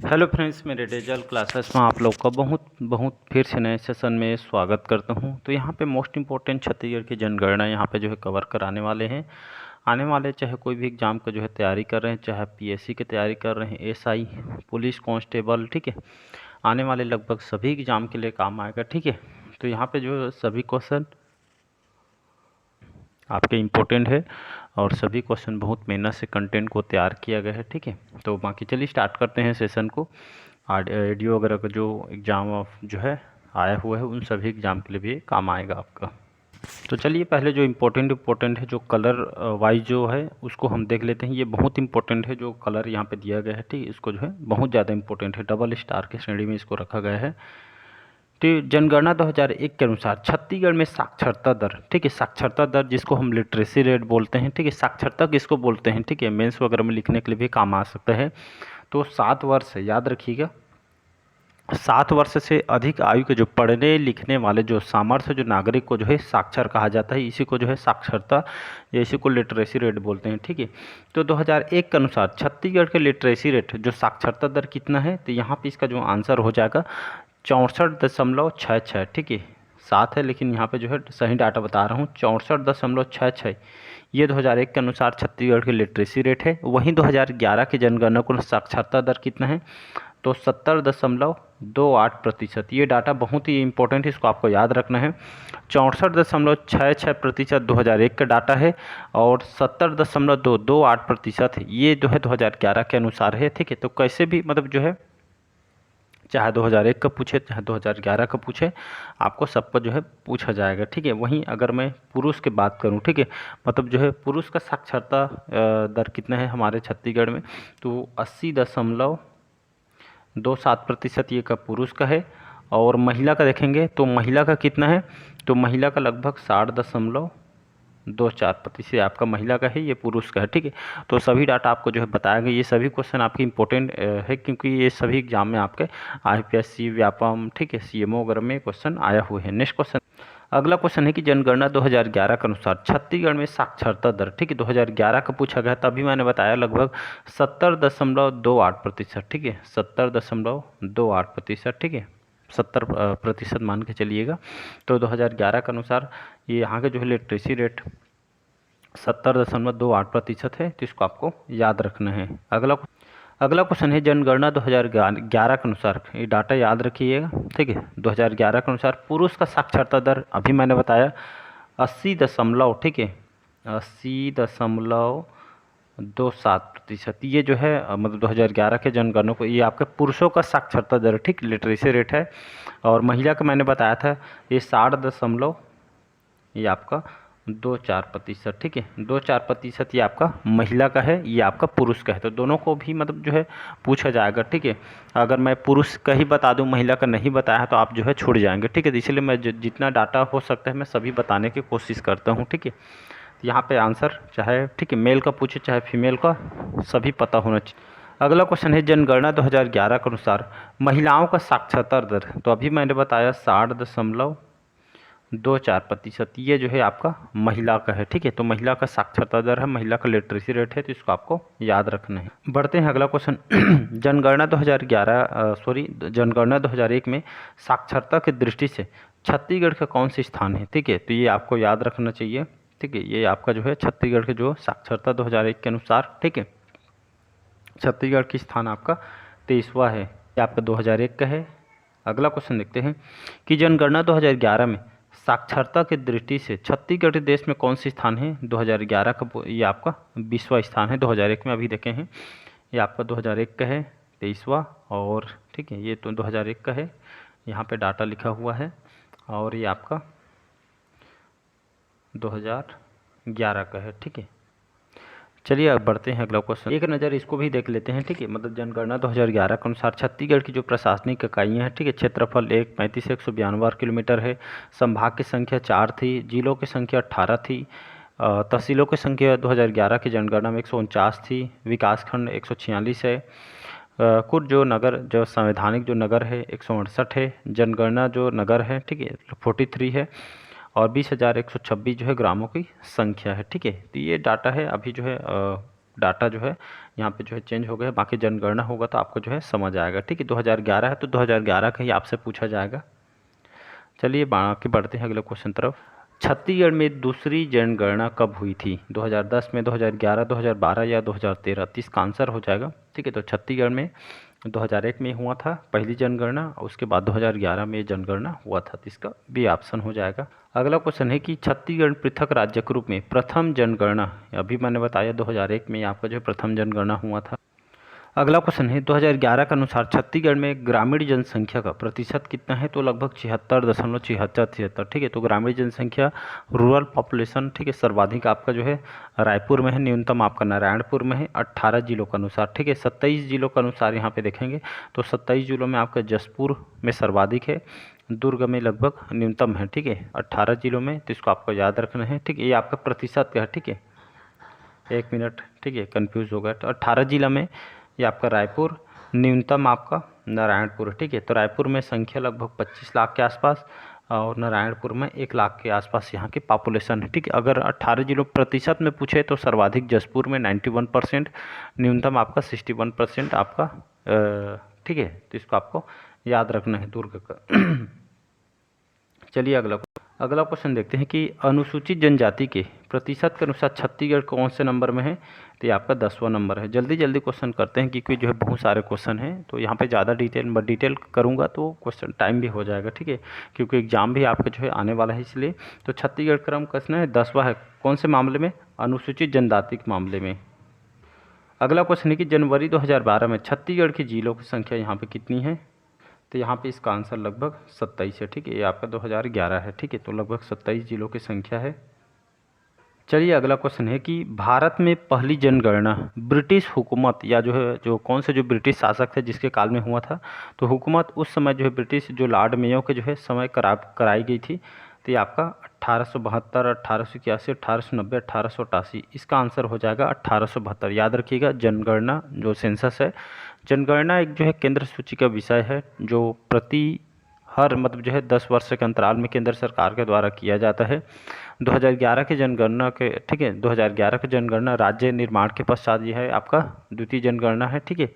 Hello friends, मेरे dazzle classes में आप लोग का बहुत बहुत फिर से नए सेशन में स्वागत करता हूं। तो यहां पे मोस्ट इम्पोर्टेंट छत्तीसगढ़ की जनगणना यहां पे जो है कवर कराने वाले हैं। आने वाले चाहे कोई भी एग्ज़ाम का जो है तैयारी कर रहे हैं, चाहे पीएससी की तैयारी कर रहे हैं, एसआई, पुलिस कांस्टेबल, ठीक है, आने वाले लगभग सभी एग्ज़ाम के लिए काम आएगा। ठीक है, तो यहाँ पे जो सभी क्वेश्चन आपके इम्पोर्टेंट है और सभी क्वेश्चन बहुत मेहनत से कंटेंट को तैयार किया गया है। ठीक है, तो बाकी चलिए स्टार्ट करते हैं सेशन को। ऑडियो वगैरह का जो एग्ज़ाम जो है आया हुआ है उन सभी एग्ज़ाम के लिए भी काम आएगा आपका। तो चलिए पहले जो इम्पोर्टेंट है, जो कलर वाइज जो है उसको हम देख लेते हैं। ये बहुत इंपॉर्टेंट है जो कलर यहाँ पे दिया गया है। ठीक, इसको जो है बहुत ज़्यादा इंपॉर्टेंट है, डबल स्टार की श्रेणी में इसको रखा गया है। तो जनगणना 2001 के अनुसार छत्तीसगढ़ में साक्षरता दर, ठीक है, साक्षरता दर जिसको हम लिटरेसी रेट बोलते हैं, ठीक है, साक्षरता किसको बोलते हैं, ठीक है, मेंस वगैरह में लिखने के लिए भी काम आ सकता है। तो 7 वर्ष, याद रखिएगा, 7 वर्ष से अधिक आयु के जो पढ़ने लिखने वाले जो सामर्थ्य जो नागरिक को जो है साक्षर कहा जाता है, इसी को जो है साक्षरता या इसी को लिटरेसी रेट बोलते हैं। ठीक है, तो 2001 के अनुसार छत्तीसगढ़ के लिटरेसी रेट जो साक्षरता दर कितना है, तो यहाँ पे इसका जो आंसर हो जाएगा 64.66। ठीक है, 7 है लेकिन यहाँ पे जो है सही डाटा बता रहा हूँ, 64.66 ये 2001 के अनुसार छत्तीसगढ़ की लिटरेसी रेट है। वहीं 2011 की जनगणना को साक्षरता दर कितना है, तो 70.28%। ये डाटा बहुत ही इंपॉर्टेंट है, इसको आपको याद रखना है। 64.66% 2001 का डाटा है और 70.228% ये जो है 2011 के अनुसार है। ठीक है, तो कैसे भी मतलब जो है चाहे 2001 का पूछे चाहे 2011 का पूछे, आपको सबका जो है पूछा जाएगा। ठीक है, वहीं अगर मैं पुरुष की बात करूं, ठीक है, मतलब जो है पुरुष का साक्षरता दर कितना है हमारे छत्तीसगढ़ में, तो 80.27% ये का पुरुष का है। और महिला का देखेंगे तो महिला का कितना है, तो महिला का लगभग 60.24% आपका महिला का है, ये पुरुष का है। ठीक है, तो सभी डाटा आपको जो है बताया गया। ये सभी क्वेश्चन आपके इंपॉर्टेंट है क्योंकि ये सभी एग्जाम में आपके आईपीएससी, व्यापम, ठीक है, सीएमओ वगैरह में क्वेश्चन आया हुए हैं। नेक्स्ट क्वेश्चन, अगला क्वेश्चन है कि जनगणना 2011 के अनुसार छत्तीसगढ़ में साक्षरता दर, ठीक है, 2011 का पूछा गया, तभी मैंने बताया लगभग 70.28%। ठीक है, 70.28%। ठीक है, 70% मान के चलिएगा। तो 2011 के अनुसार ये यहाँ के जो है लिटरेसी रेट 70.28% है, तो इसको आपको याद रखना है। अगला क्वेश्चन है जनगणना 2011 के अनुसार, ये डाटा याद रखिएगा। ठीक है, 2011 के अनुसार पुरुष का साक्षरता दर अभी मैंने बताया 80 दशमलव, ठीक है, 80.27%। ये जो है मतलब 2011 के जनगणना को, ये आपके पुरुषों का साक्षरता दर, ठीक, लिटरेसी रेट है। और महिला का मैंने बताया था ये 60 ये आपका 24%। ठीक है, 24% ये आपका महिला का है, ये आपका पुरुष का है। तो दोनों को भी मतलब जो है पूछा जाएगा। ठीक है, अगर मैं पुरुष का ही बता दूं, महिला का नहीं बताया तो आप जो है छूट जाएंगे। ठीक है, तो इसलिए मैं जितना डाटा हो सकता है मैं सभी बताने की कोशिश करता हूँ। ठीक है, तो यहाँ पे आंसर चाहे, ठीक है, मेल का पूछे चाहे फीमेल का, सभी पता होना चाहिए। अगला क्वेश्चन है जनगणना 2011 के अनुसार महिलाओं का साक्षरता दर, तो अभी मैंने बताया 60.24%। ये जो है आपका महिला का है। ठीक है, तो महिला का साक्षरता दर है, महिला का लिटरेसी रेट है, तो इसको आपको याद रखना है। बढ़ते हैं अगला क्वेश्चन जनगणना 2001 में साक्षरता की दृष्टि से छत्तीसगढ़ का कौन सी स्थान है। ठीक है, तो ये आपको याद रखना चाहिए। ठीक है, ये आपका जो है छत्तीसगढ़ के जो साक्षरता 2001 के अनुसार, ठीक है, छत्तीसगढ़ की स्थान आपका 23वां है, ये आपका 2001 का है। अगला क्वेश्चन देखते हैं कि जनगणना 2011 में साक्षरता की दृष्टि से छत्तीसगढ़ देश में कौन सी स्थान है। 2011 का ये आपका 20वां स्थान है, 2001 में अभी देखे हैं, ये आपका 2001 का है 23वां। और ठीक है, ये तो 2001 का है, यहाँ पे डाटा लिखा हुआ है, और ये आपका 2011 का है। ठीक है, चलिए अब बढ़ते हैं अगला क्वेश्चन, एक नज़र इसको भी देख लेते हैं। ठीक है, मतलब जनगणना 2011 के अनुसार छत्तीसगढ़ की जो प्रशासनिक इकाइयाँ हैं, ठीक है, क्षेत्रफल 35,192 किलोमीटर है, संभाग की संख्या 4 थी, जिलों की संख्या 18 थी, तहसीलों की संख्या 2011 की जनगणना में 149 थी, विकासखंड 146 है, कुल जो नगर, जो संवैधानिक जो नगर है 168 है, जनगणना जो नगर है, ठीक है, 43 है, और 20,126 जो है ग्रामों की संख्या है। ठीक है, तो ये डाटा है अभी जो है डाटा जो है यहाँ पे जो है चेंज हो गया। बाकी जनगणना होगा तो आपको जो है समझ आएगा, ठीक है। 2011 है तो 2011 का ही आपसे पूछा जाएगा। चलिए बाकी बढ़ते हैं अगले क्वेश्चन तरफ। छत्तीसगढ़ में दूसरी जनगणना कब हुई थी? 2010 में, 2011, 2012 या 2013? तो इसका आंसर हो जाएगा, ठीक है। तो छत्तीसगढ़ में 2001 में हुआ था पहली जनगणना, उसके बाद 2011 में जनगणना हुआ था। तो इसका बी ऑप्शन हो जाएगा। अगला क्वेश्चन है कि छत्तीसगढ़ पृथक राज्य के रूप में प्रथम जनगणना, अभी मैंने बताया 2001 में आपका जो प्रथम जनगणना हुआ था। अगला क्वेश्चन है 2011 के अनुसार छत्तीसगढ़ में ग्रामीण जनसंख्या का प्रतिशत कितना है? तो लगभग 76.76, ठीक है। तो ग्रामीण जनसंख्या, रूरल पॉपुलेशन, ठीक है, सर्वाधिक आपका जो है रायपुर में है, न्यूनतम आपका नारायणपुर में है 18 जिलों के अनुसार, ठीक है। 27 जिलों के अनुसार यहाँ पे देखेंगे तो 27 जिलों में आपका जसपुर में सर्वाधिक है, दुर्ग में लगभग न्यूनतम है, ठीक है, 18 जिलों में। तो इसको आपको याद रखना है, ठीक है। ये आपका प्रतिशत का है, ठीक है। एक मिनट, ठीक है, कंफ्यूज हो गया। तो 18 जिला में ये आपका रायपुर, न्यूनतम आपका नारायणपुर, ठीक है। तो रायपुर में संख्या लगभग 25 लाख के आसपास और नारायणपुर में 1 लाख के आसपास यहाँ की पॉपुलेशन है, ठीक है। अगर 18 जिलों प्रतिशत में पूछे तो सर्वाधिक जसपुर में 91%, न्यूनतम आपका 61% आपका, ठीक है। तो इसको आपको याद रखना है दुर्ग का। चलिए अगला क्वेश्चन देखते हैं कि अनुसूचित जनजाति के प्रतिशत के अनुसार छत्तीसगढ़ कौन से नंबर में है? तो ये आपका 10वां नंबर है। जल्दी क्वेश्चन करते हैं क्योंकि जो है बहुत सारे क्वेश्चन हैं, तो यहाँ पे ज़्यादा डिटेल करूँगा तो क्वेश्चन टाइम भी हो जाएगा, ठीक है, क्योंकि एग्जाम भी आपका जो है आने वाला है, इसलिए। तो छत्तीसगढ़ क्रम कितना है? 10वां है। कौन से मामले में? अनुसूचित जनजाति के मामले में। अगला क्वेश्चन है कि जनवरी 2012 में छत्तीसगढ़ की जिलों की संख्या यहाँ पे कितनी है? तो यहाँ पे इसका आंसर लगभग 27 है, ठीक है। ये आपका 2011 है, ठीक है। तो लगभग 27 जिलों की संख्या है। चलिए अगला क्वेश्चन है कि भारत में पहली जनगणना ब्रिटिश हुकूमत या जो कौन से जो ब्रिटिश शासक थे जिसके काल में हुआ था? तो हुकूमत उस समय जो है ब्रिटिश जो लॉर्ड मेयो के जो है समय कराई गई थी। तो ये आपका 1872, 1881, 1890, 1888। इसका आंसर हो जाएगा 1872। याद रखिएगा, जनगणना जो सेंसस है, जनगणना एक जो है केंद्र सूची का विषय है जो हर मतलब जो है 10 वर्ष के अंतराल में केंद्र सरकार के द्वारा किया जाता है। 2011 के जनगणना के, ठीक है, 2011 की जनगणना राज्य निर्माण के पश्चात ये है आपका द्वितीय जनगणना है, ठीक है।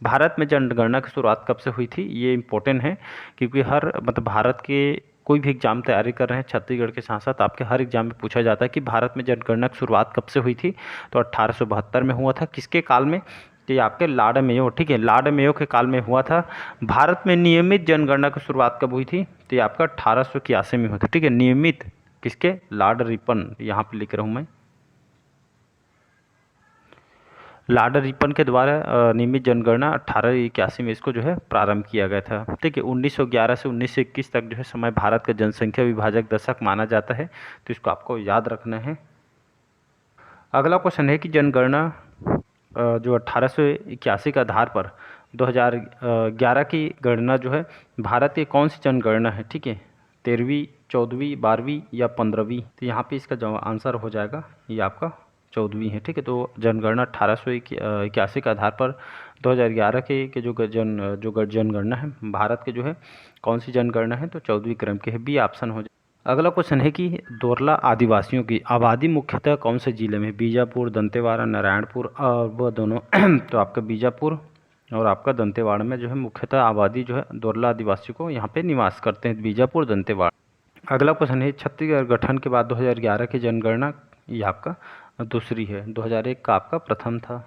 भारत में जनगणना की शुरुआत कब से हुई थी? ये इम्पोर्टेंट है क्योंकि हर मतलब भारत के कोई भी एग्जाम तैयारी कर रहे हैं छत्तीसगढ़ के साथ साथ आपके हर एग्जाम में पूछा जाता है कि भारत में जनगणना की शुरुआत कब से हुई थी? तो 1872 में हुआ था। किसके काल में? तो ये आपके लॉर्ड मेयो, ठीक है, लॉर्ड मेयो के काल में हुआ था। भारत में नियमित जनगणना की शुरुआत कब हुई थी? तो ये आपका 1881 में हुआ था, ठीक है। नियमित किसके? लॉर्ड रिपन, यहाँ पे लिख रहा हूँ मैं, लॉर्ड रिपन के द्वारा नियमित जनगणना 1881 में इसको जो है प्रारंभ किया गया था, ठीक है। 1911 से 1921 तक जो है समय भारत का जनसंख्या विभाजक दशक माना जाता है, तो इसको आपको याद रखना है। अगला क्वेश्चन है कि जनगणना जो 1881 के आधार पर 2011 की गणना जो है भारत की कौन सी जनगणना है? ठीक है, 13वीं, 14वीं, 12वीं या 15वीं? तो यहाँ पे इसका जो आंसर हो जाएगा ये आपका 14वीं है, ठीक है। तो जनगणना 1881 के आधार पर 2011 के जो जनगणना है भारत के जो है कौन सी जनगणना है? तो 14वीं क्रम की है, बी ऑप्शन हो जाए। अगला क्वेश्चन है कि दोरला आदिवासियों की आबादी मुख्यतः कौन से जिले में? बीजापुर, दंतेवाड़ा, नारायणपुर और वह दोनों तो आपका बीजापुर और आपका दंतेवाड़ा में जो है मुख्यतः आबादी जो है दोरला आदिवासी को यहाँ पे निवास करते हैं, बीजापुर, दंतेवाड़ा। अगला क्वेश्चन है छत्तीसगढ़ गठन के बाद 2011 की जनगणना ये आपका दूसरी है, 2001 का आपका प्रथम था।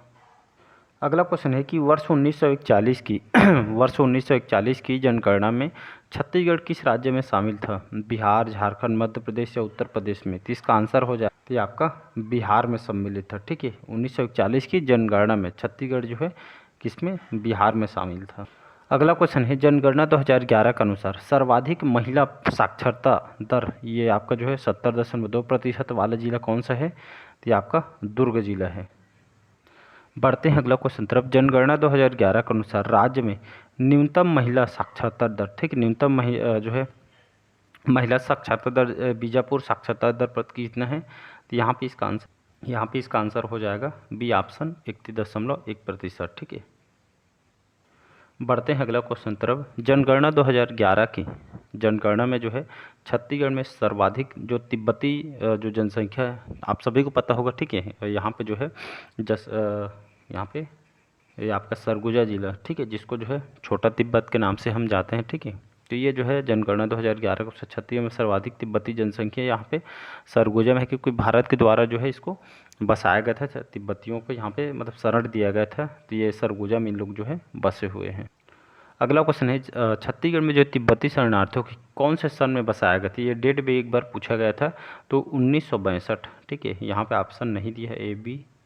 अगला क्वेश्चन है कि वर्ष 1941 की वर्ष 1941 की जनगणना में छत्तीसगढ़ किस राज्य में शामिल था? बिहार, झारखंड, मध्य प्रदेश या उत्तर प्रदेश में? तो इसका आंसर हो जाए तो ये आपका बिहार में सम्मिलित था, ठीक है। 1941 की जनगणना में छत्तीसगढ़ जो है किसमें? बिहार में शामिल था। अगला क्वेश्चन है जनगणना 2011 के अनुसार सर्वाधिक महिला साक्षरता दर ये आपका जो है 70.2% वाला जिला कौन सा है? तो ये आपका दुर्ग जिला है। बढ़ते हैं अगला क्वेश्चन तरफ। जनगणना 2011 के अनुसार राज्य में न्यूनतम महिला साक्षरता दर, ठीक, न्यूनतम जो है महिला साक्षरता दर बीजापुर साक्षरता दर पर कितना है? तो यहाँ पे इसका आंसर हो जाएगा बी ऑप्शन 31.1%, ठीक है। बढ़ते हैं अगला क्वेश्चन तरफ। जनगणना 2011 की जनगणना में जो है छत्तीसगढ़ में सर्वाधिक जो तिब्बती जो जनसंख्या है, आप सभी को पता होगा, ठीक है। यहाँ पे जो है यहाँ पे ये आपका सरगुजा जिला, ठीक है, जिसको जो है छोटा तिब्बत के नाम से हम जाते हैं, ठीक है। तो ये जो है जनगणना 2011 को छत्तीसगढ़ में सर्वाधिक तिब्बती जनसंख्या यहाँ पे सरगुजा में है, क्योंकि भारत के द्वारा जो है इसको बसाया गया था, तिब्बतियों को यहाँ पे मतलब शरण दिया गया था। तो ये सरगुजा में इन लोग जो है बसे हुए हैं। अगला क्वेश्चन है छत्तीसगढ़ में जो तिब्बती शरणार्थियों की कौन से सन में बसाया गया था। ये डेट भी एक बार पूछा गया था, तो 1962, ठीक है। यहाँ पे ऑप्शन नहीं दिया है,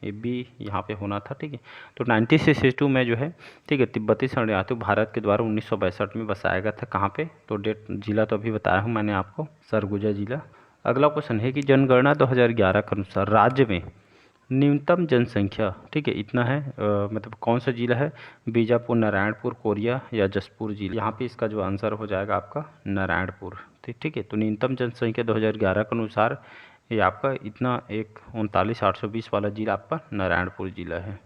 ए बी यहाँ पे होना था, ठीक है। तो 1962 में जो है, ठीक है, तिब्बती शरणार्थियों भारत के द्वारा 1962 में बसाया गया था। कहाँ पे, तो डेट जिला तो अभी बताया हूँ मैंने आपको, सरगुजा जिला। अगला क्वेश्चन है कि जनगणना 2011 के अनुसार राज्य में न्यूनतम जनसंख्या, ठीक है, इतना है, मतलब कौन सा जिला है, बीजापुर, नारायणपुर, कोरिया या जशपुर जिला। यहाँ पे इसका जो आंसर हो जाएगा आपका नारायणपुर, ठीक है। तो न्यूनतम जनसंख्या 2011 के अनुसार ये आपका इतना एक 39,820 वाला जिला आपका नारायणपुर जिला है।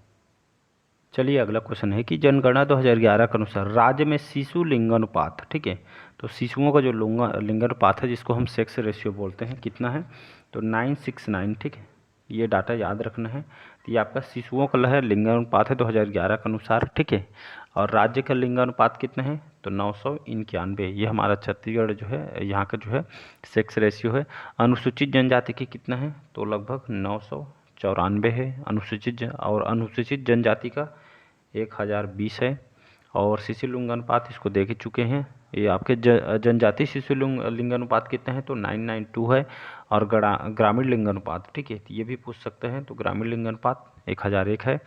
चलिए अगला क्वेश्चन है कि जनगणना 2011 के अनुसार राज्य में शिशु लिंगानुपात, ठीक है, तो शिशुओं का जो लिंगानुपात है, जिसको हम सेक्स रेशियो बोलते हैं, कितना है, तो 969, ठीक है। ये डाटा याद रखना है। तो ये आपका शिशुओं का है लिंगानुपात है 2011 के अनुसार, ठीक है। और राज्य का लिंगानुपात कितना है, तो 991। ये हमारा छत्तीसगढ़ जो है, यहाँ का जो है सेक्स रेशियो है। अनुसूचित जनजाति की कितना है, तो लगभग 994 है और अनुसूचित जनजाति का 1020 है। और शिशु लिंगानुपात इसको देख चुके हैं। ये आपके जनजाति शिशु लिंगानुपात कितने हैं, तो 992 है। और ग्रामीण लिंगानुपात, ठीक है, तो ये भी पूछ सकते हैं, तो ग्रामीण लिंगानुपात 1001 है।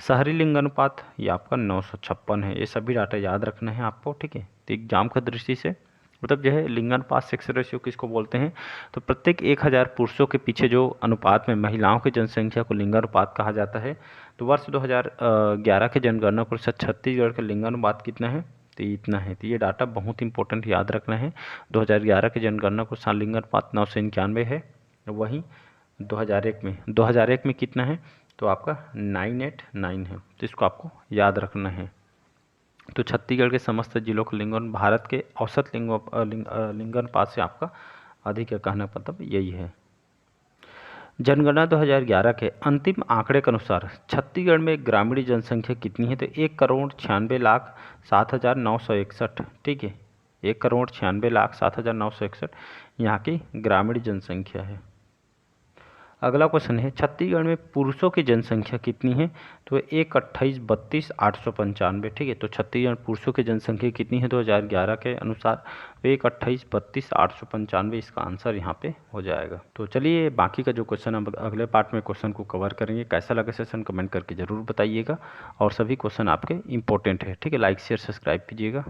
शहरी लिंगानुपात ये आपका 956 है। ये सभी डाटा याद रखना है आपको, ठीक है। तो एग्जाम की दृष्टि से मतलब जो है लिंगानुपात सेक्स रेशियो किसको बोलते हैं, तो प्रत्येक 1000 पुरुषों के पीछे जो अनुपात में महिलाओं की जनसंख्या को लिंगानुपात कहा जाता है। तो वर्ष 2011 के जनगणना के अनुसार छत्तीसगढ़ का लिंगानुपात कितना है, तो इतना है। तो ये डाटा बहुत इंपॉर्टेंट याद रखना है। 2011 के जनगणना को साल लिंगानुपात 991 है। वहीं 2001 में कितना है, तो आपका 989 है। तो इसको आपको याद रखना है। तो छत्तीसगढ़ के समस्त जिलों का लिंगानुपात भारत के औसत लिंगानुपात से आपका अधिक है, कहने का मतलब यही है। जनगणना 2011 के अंतिम आंकड़े के अनुसार छत्तीसगढ़ में ग्रामीण जनसंख्या कितनी है, तो 1,96,07,961, ठीक है। 1,96,07,961 यहाँ की ग्रामीण जनसंख्या है। अगला क्वेश्चन है छत्तीसगढ़ में पुरुषों की जनसंख्या कितनी है, तो 1,28,32,895, ठीक है। तो छत्तीसगढ़ पुरुषों की जनसंख्या कितनी है 2011 के अनुसार, 1,28,32,895 इसका आंसर यहाँ पे हो जाएगा। तो चलिए बाकी का जो क्वेश्चन अब अगले पार्ट में क्वेश्चन को कवर करेंगे। कैसा लगा सेशन कमेंट करके ज़रूर बताइएगा, और सभी क्वेश्चन आपके इंपॉर्टेंट है, ठीक है। लाइक शेयर सब्सक्राइब कीजिएगा।